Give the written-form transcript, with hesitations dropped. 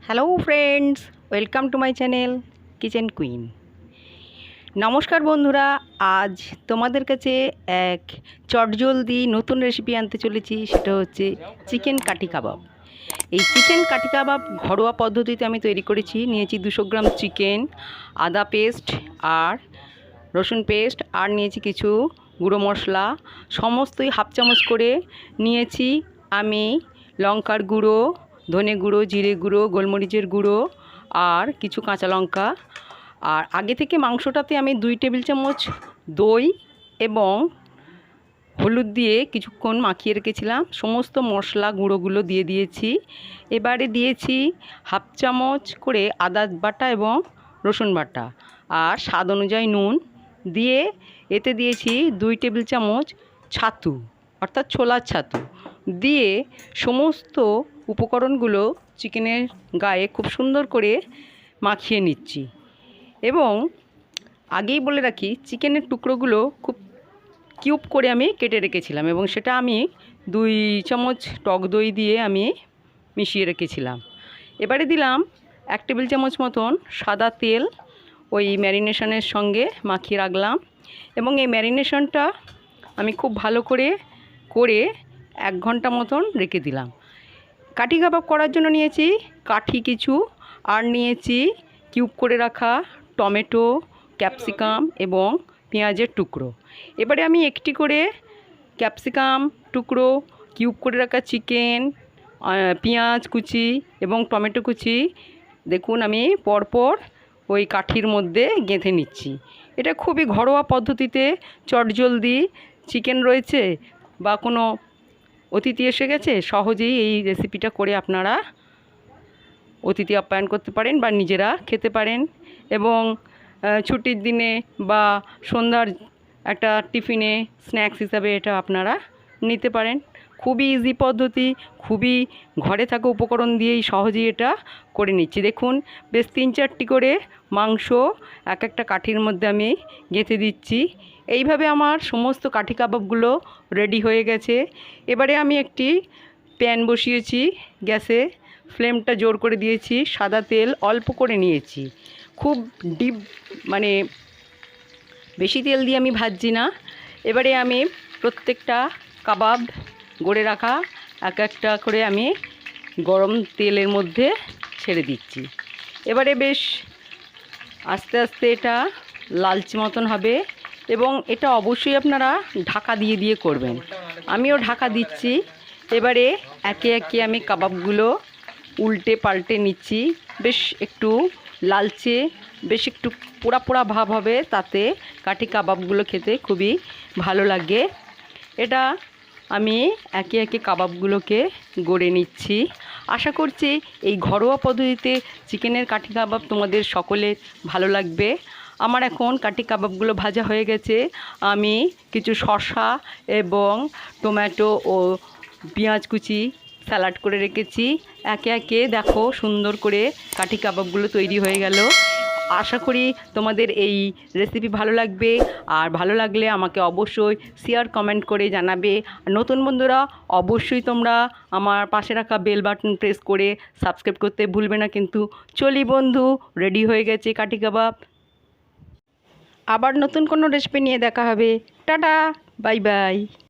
Hello friends, welcome to my channel kitchen queen. নমস্কার বন্ধুরা, আজ তোমাদের কাছে এক চটজলদি নতুন রেসিপি আনতে চলেছি। সেটা হচ্ছে চিকেন কাঠি কাবাব। এই চিকেন কাঠি কাবাব ঘরোয়া পদ্ধতিতে আমি তৈরি করেছি। নিয়েছি 200 গ্রাম চিকেন, আদা পেস্ট আর রসুন পেস্ট, আর নিয়েছি কিছু গুঁড়ো মশলা, সমস্তই হাফ চামচ করে নিয়েছি। আমি লঙ্কার গুঁড়ো, ধনে গুঁড়ো, জিরে গুঁড়ো, গোলমরিচের গুঁড়ো আর কিছু কাঁচা লঙ্কা। আর আগে থেকে মাংসটাতে আমি 2 টেবিল চামচ দই এবং হলুদ দিয়ে কিছুক্ষণ মাখিয়ে রেখেছিলাম। সমস্ত মশলা গুঁড়োগুলো দিয়ে দিয়েছি। এবারে দিয়েছি হাফ চামচ করে আদা বাটা এবং রসুন বাটা আর স্বাদ অনুযায়ী নুন দিয়ে এতে দিয়েছি 2 টেবিল চামচ ছাতু অর্থাৎ ছোলার ছাতু দিয়ে সমস্ত উপকরণগুলো চিকেনের গায়ে খুব সুন্দর করে মাখিয়ে নিচ্ছি। এবং আগেই বলে রাখি, চিকেনের টুকরোগুলো খুব কিউব করে আমি কেটে রেখেছিলাম এবং সেটা আমি 2 চামচ টক দই দিয়ে আমি মিশিয়ে রেখেছিলাম। এবারে দিলাম 1 টেবিল চামচ মতন সাদা তেল, ওই ম্যারিনেশনের সঙ্গে মাখিয়ে রাখলাম এবং এই ম্যারিনেশনটা আমি খুব ভালো করে 1 ঘন্টা মতন রেখে দিলাম। কাঠি কাবাব করার জন্য নিয়েছি কাঠি কিছু, আর নিয়েছি কিউব করে রাখা টমেটো, ক্যাপসিকাম এবং পেঁয়াজের টুকরো। এবারে আমি একটি করে ক্যাপসিকাম টুকরো, কিউব করে রাখা চিকেন, পেঁয়াজ কুচি এবং টমেটো কুচি দেখুন আমি পরপর ওই কাঠির মধ্যে গেঁথে নিচ্ছি। এটা খুবই ঘরোয়া পদ্ধতিতে চটজলদি, চিকেন রয়েছে বা কোনো অতিথি এসে গেছে, সহজেই এই রেসিপিটা করে আপনারা অতিথি আপ্যায়ন করতে পারেন বা নিজেরা খেতে পারেন। এবং ছুটির দিনে বা সন্ধ্যার একটা টিফিনে স্ন্যাক্স হিসাবে এটা আপনারা নিতে পারেন। খুবই ইজি পদ্ধতি, খুবই ঘরে থাকা উপকরণ দিয়েই সহজেই এটা করে নিচ্ছি। দেখুন বেশ 3-4টি করে মাংস একটা কাঠির মধ্যে আমি গেঁথে দিচ্ছি। এইভাবে আমার সমস্ত কাঠি কাবাবগুলো রেডি হয়ে গেছে। এবারে আমি একটি প্যান বসিয়েছি গ্যাসে, ফ্লেমটা জোর করে দিয়েছি, সাদা তেল অল্প করে নিয়েছি। খুব ডিপ মানে বেশি তেল দিয়ে আমি ভাজছি না। এবারে আমি প্রত্যেকটা কাবাব গড়ে রাখা একটা করে আমি গরম তেলের মধ্যে ছেড়ে দিচ্ছি। এবারে বেশ আস্তে আস্তে এটা লালচে মতন হবে এবং এটা অবশ্যই আপনারা ঢাকা দিয়ে দিয়ে করবেন। আমিও ঢাকা দিচ্ছি। এবারে একে একে আমি কাবাবগুলো উল্টে পাল্টে নিচ্ছি। বেশ একটু লালচে, বেশ একটু পোড়া পোড়া ভাব হবে, তাতে কাঠি কাবাবগুলো খেতে খুবই ভালো লাগে। এটা আমি একে একে কাবাবগুলোকে গড়ে নিচ্ছি। আশা করছি এই ঘরোয়া পদ্ধতিতে চিকেনের কাঠি কাবাব তোমাদের সকলের ভালো লাগবে। আমার এখন কাঠি কাবাবগুলো ভাজা হয়ে গেছে। আমি কিছু শসা এবং টমেটো ও পেঁয়াজ কুচি স্যালাড করে রেখেছি। একে একে দেখো সুন্দর করে কাঠি কাবাবগুলো তৈরি হয়ে গেল। আশা করি তোমাদের এই রেসিপি ভালো লাগবে, আর ভালো লাগলে আমাকে অবশ্যই শেয়ার কমেন্ট করে জানাবে। নতুন বন্ধুরা অবশ্যই তোমরা আমার পাশে রাখা বেল বাটন প্রেস করে সাবস্ক্রাইব করতে ভুলবে না কিন্তু। চলি বন্ধু, রেডি হয়ে গেছে কাঠি কাবাব। আবার নতুন কোনো রেসিপি নিয়ে দেখা হবে। Tata, bye bye.